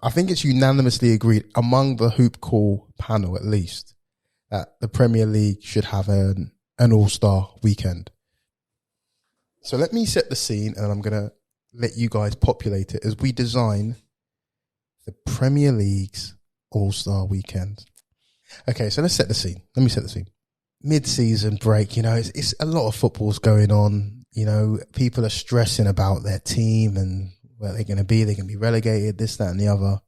I think it's unanimously agreed among the Hoop Call panel, at least, that the Premier League should have an All-Star weekend. So let me set the scene, and I'm going to let you guys populate it as we design the Premier League's All-Star weekend. Okay, so let's set the scene. Let me set the scene. Mid-season break, it's a lot of football's going on. People are stressing about their team and where they're going to be. They're going to be relegated, this, that, and the other.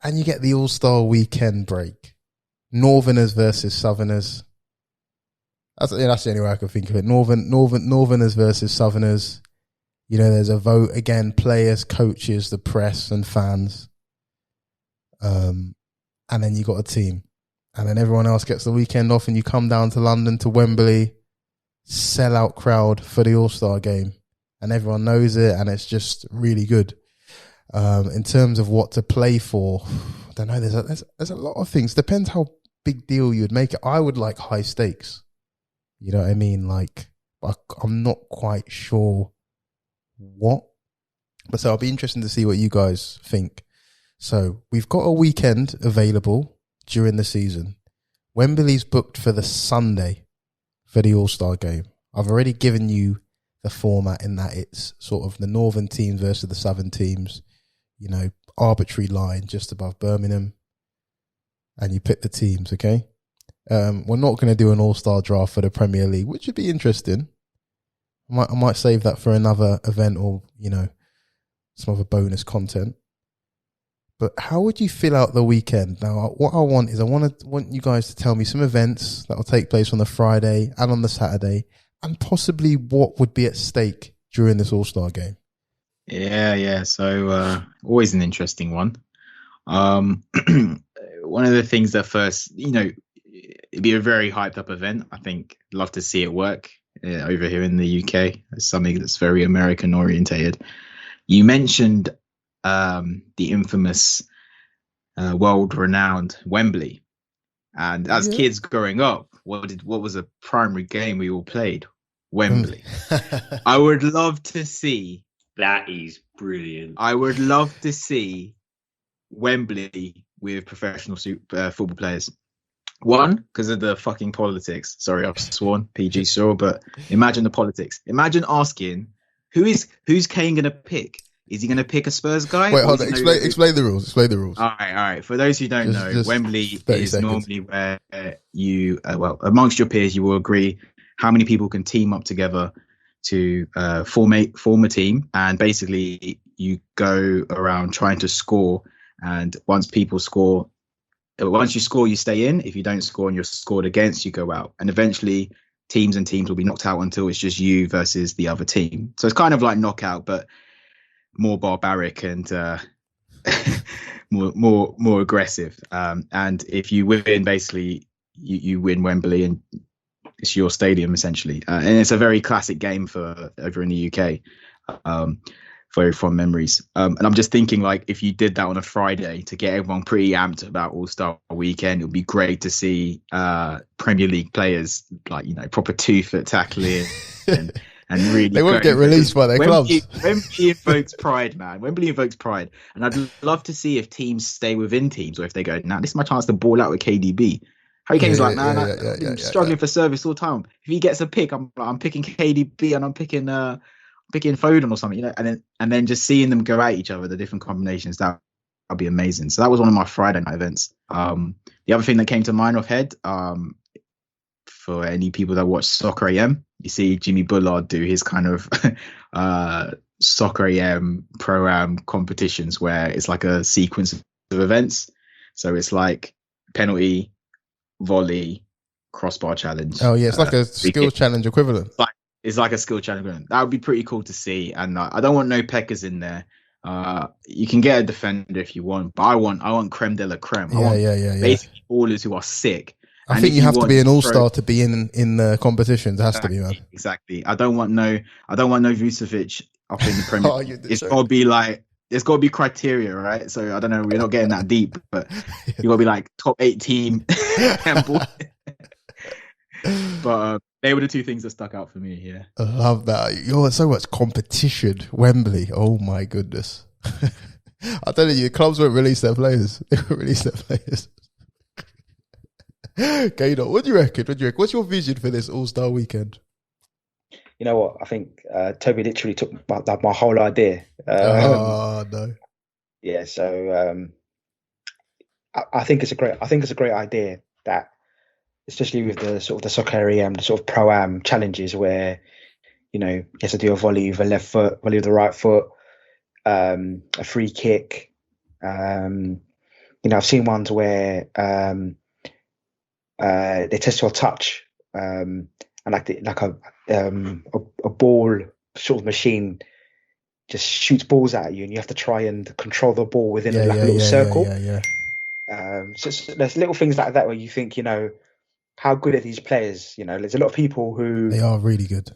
And you get the All-Star weekend break. Northerners versus Southerners. That's the only way I can think of it. Northerners versus Southerners. There's a vote again, players, coaches, the press and fans. And then you got a team. And then everyone else gets the weekend off and you come down to London, to Wembley, sellout crowd for the All-Star game. And everyone knows it and it's just really good. In terms of what to play for, I don't know, there's a lot of things. Depends how big deal you'd make it. I would like high stakes. You know what I mean? I'm not quite sure what. But so I'll be interested to see what you guys think. So we've got a weekend available during the season. Wembley's booked for the Sunday for the All-Star game. I've already given you the format in that it's sort of the northern teams versus the southern teams, arbitrary line just above Birmingham. And you pick the teams, okay? We're not going to do an all-star draft for the Premier League, which would be interesting. I might save that for another event or, some other bonus content. But how would you fill out the weekend? Now, what I want is I want you guys to tell me some events that will take place on the Friday and on the Saturday, and possibly what would be at stake during this all-star game. Yeah. So always an interesting one. One of the things that first, it'd be a very hyped up event. I think love to see it work over here in the UK. It's something that's very American orientated. You mentioned the infamous world renowned Wembley. And as kids growing up, what was a primary game we all played? Wembley. I would love to see. That is brilliant. I would love to see Wembley with professional football players. One, because of the fucking politics. Sorry, I've sworn. PG saw, but imagine the politics. Imagine asking, who's Kane going to pick? Is he going to pick a Spurs guy? Wait, hold on. Explain the rules. Explain the rules. All right. For those who don't know, Wembley is seconds. Normally where you, amongst your peers, you will agree how many people can team up together to form a team. And basically, you go around trying to score. And once you score, you stay in. If you don't score and you're scored against, you go out. And eventually, teams will be knocked out until it's just you versus the other team. So it's kind of like knockout, but more barbaric and more aggressive. And if you win, basically, you win Wembley and it's your stadium essentially. And it's a very classic game for over in the UK. Very fond memories. And I'm just thinking, if you did that on a Friday to get everyone pretty amped about All-Star weekend, it would be great to see Premier League players proper 2 foot tackling and really they won't get released by their clubs. Wembley invokes pride, man. Wembley invokes pride. And I'd love to see if teams stay within teams or if they go, this is my chance to ball out with KDB. Harry Kane's I'm struggling for service all the time. If he gets a pick, I'm picking KDB and I'm picking Foden or something, and then just seeing them go at each other, the different combinations, that'd be amazing. So that was one of my Friday night events. The other thing that came to mind off head, for any people that watch Soccer AM, you see Jimmy Bullard do his kind of Soccer AM Pro-Am competitions where it's like a sequence of events. So it's like penalty, volley, crossbar challenge. Oh yeah, it's like a skills challenge equivalent. It's like a skill challenge. That would be pretty cool to see. And I don't want no peckers in there. You can get a defender if you want, but I want creme de la creme. Basically ballers who are sick. I think you have to be an all-star to be in the competitions. It has to be, man. Exactly. I don't want no Vucevic up in the Premier. It's got to be there's got to be criteria, right? So I don't know. We're not getting that deep, but you got to be top 8 team. But they were the 2 things that stuck out for me. Yeah, I love that. You're so much competition. Wembley. Oh my goodness. I tell you, clubs won't release their players. They won't release their players. K.Dot, what do you reckon? What's your vision for this All-Star weekend? You know what? I think Toby literally took my whole idea. No. Yeah, so I think it's a great idea that, especially with the sort of the soccer EM, the sort of pro-am challenges where, you know, you have to do a volley with the left foot, volley with the right foot, a free kick. You know, I've seen ones where they test your touch, and like a ball sort of machine just shoots balls at you, and you have to try and control the ball within a little circle. So there's little things like that where you think, you know, how good are these players? You know, there's a lot of people who they are really good.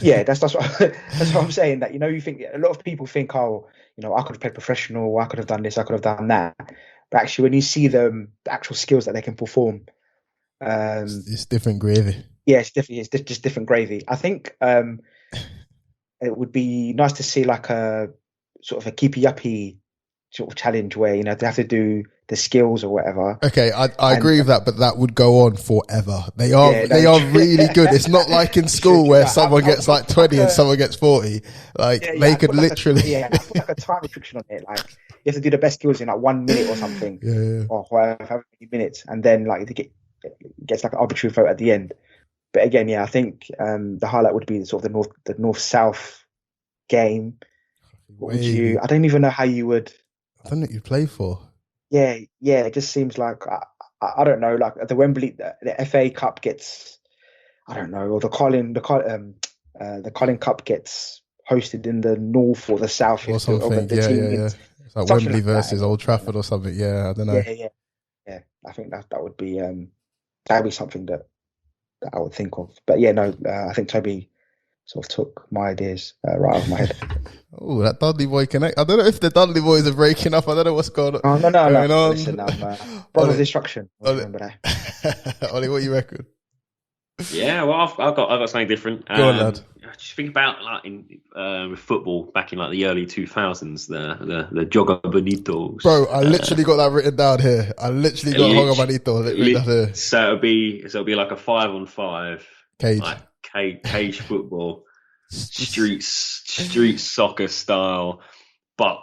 Yeah, that's what I'm saying. That, you know, you think a lot of people think, oh, you know, I could have played professional, I could have done this, I could have done that. But actually, when you see them, the actual skills that they can perform, it's different gravy. Yeah, it's just different gravy. I think it would be nice to see like a sort of a keepy uppy sort of challenge where, you know, they have to do the skills or whatever. Okay, I agree with that, but that would go on forever. They are really good. It's not like in school where someone gets like 20 and someone gets 40. Like they could literally. I put like a time restriction on it. Like you have to do the best skills in like 1 minute or something, or however many minutes, and then like it gets like an arbitrary vote at the end. But again, yeah, I think the highlight would be sort of the north-south game. What would you? I don't even know how you would. I don't know what you'd play for. Yeah, it just seems like I don't know, like the Wembley, the FA Cup gets, I don't know, or the Carling Cup gets hosted in the north or the south or something. It's like Wembley like versus Old Trafford or something. Yeah, I don't know. Yeah. I think that would be that'd be something that I would think of. But yeah, no, I think Toby sort of took my ideas right out of my head. Oh, that Dudley boy connect. I don't know if the Dudley boys are breaking up. I don't know what's going on. Oh, no. Listen, brother destruction. Remember that. Ollie, what you reckon? Yeah, well, I've got something different. Go on, lad. Just think about like with football back in like the early 2000s, the Joga Bonitos. Bro, I literally got that written down here. I literally got Joga Bonito written down here. So it'll be like a 5-on-5 cage, like cage football, street soccer style. But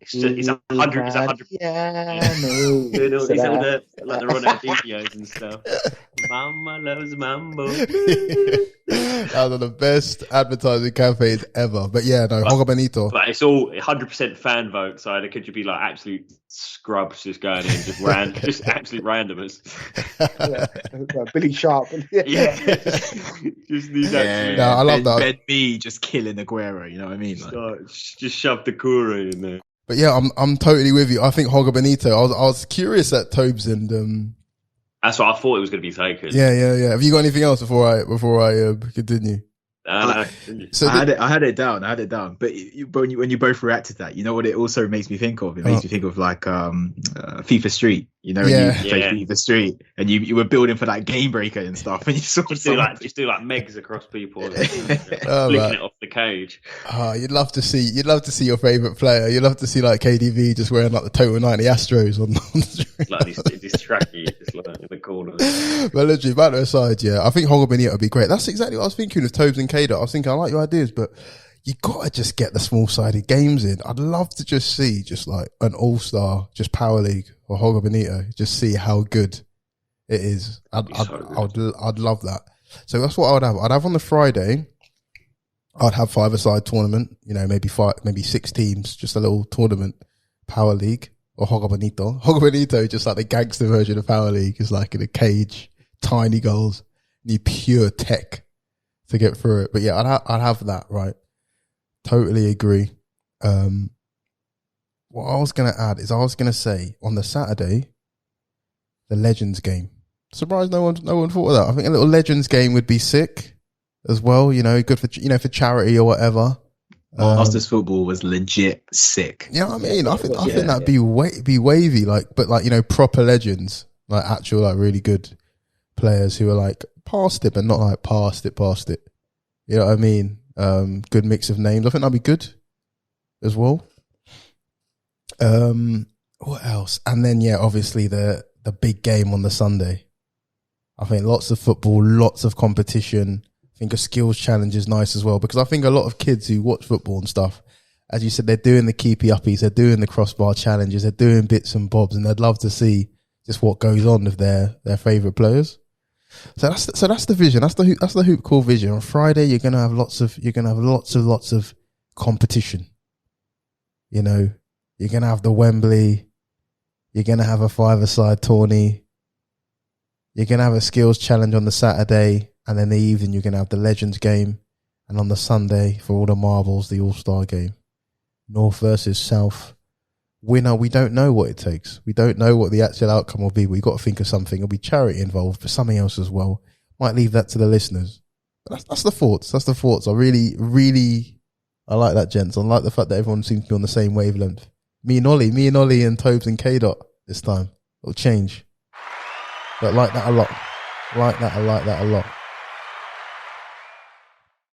it's 100. Yeah, no. It's all the Ronaldinho's and stuff. Mama loves mambo. That was one of the best advertising campaigns ever. But yeah, no, Joga Bonito. But it's all 100% fan vote, so there could be like absolute scrubs just going in, just absolute randomers. Billy Sharp. I love that. Ben me just killing Aguero, you know what I mean? Like, just shove the Kura in there. But yeah, I'm totally with you. I think Joga Bonito. I was curious at Tobes and that's what I thought it was going to be taken. Yeah. Have you got anything else before I continue? No. So I had it down. But when you both reacted to that, you know what it also makes me think of? It makes me think of like FIFA Street. You know, when you play FIFA Street and you were building for that game breaker and stuff, and you saw just do like megs across people, flicking it off the cage. You'd love to see your favourite player. You'd love to see like KDB just wearing like the Total 90 Astros on the street. Like this tracky just like in the corner. But literally, matter aside, I think Joga Bonito would be great. That's exactly what I was thinking of Tobes and K.Dot. I was thinking, I like your ideas, but you gotta just get the small-sided games in. I'd love to just see just like an all-star, just Power League or Joga Bonito, just see how good it is. I'd love that. So that's what I would have. I'd have on the Friday, I'd have 5-a-side tournament, you know, maybe 6 teams, just a little tournament, Power League or Joga Bonito. Joga Bonito, just like the gangster version of Power League, is like in a cage, tiny goals, need pure tech to get through it. But yeah, I'd have that, right? Totally agree. What I was going to add is I was going to say on the Saturday, the Legends game. Surprised no one thought of that. I think a little Legends game would be sick as well. You know, good for charity or whatever. Masters football was legit sick. You know what I mean? I think that'd be wavy, but you know, proper legends, like actual like really good players who are like past it, but not like past it. You know what I mean? Good mix of names. I think that'd be good as well. What else? And then obviously the big game on the Sunday. I think lots of football, lots of competition. I think a skills challenge is nice as well, because I think a lot of kids who watch football and stuff, as you said, they're doing the keepy uppies, they're doing the crossbar challenges, they're doing bits and bobs, and they'd love to see just what goes on with their favourite players. So that's the vision. That's the hoop core vision. On Friday, you're gonna have lots of competition. You know, you're gonna have the Wembley. You're gonna have a 5-a-side tourney. You're gonna have a skills challenge on the Saturday, and then the evening you're gonna have the Legends game, and on the Sunday for all the marbles, the All-Star game. North versus South. Winner, we don't know what it takes. We don't know what the actual outcome will be. We've got to think of something. There'll be charity involved, but something else as well. Might leave that to the listeners. But that's the thoughts. That's the thoughts. I really I like that, gents. I like the fact that everyone seems to be on the same wavelength. Me and Ollie and Tobes and K.Dot this time. It'll change. But I like that a lot.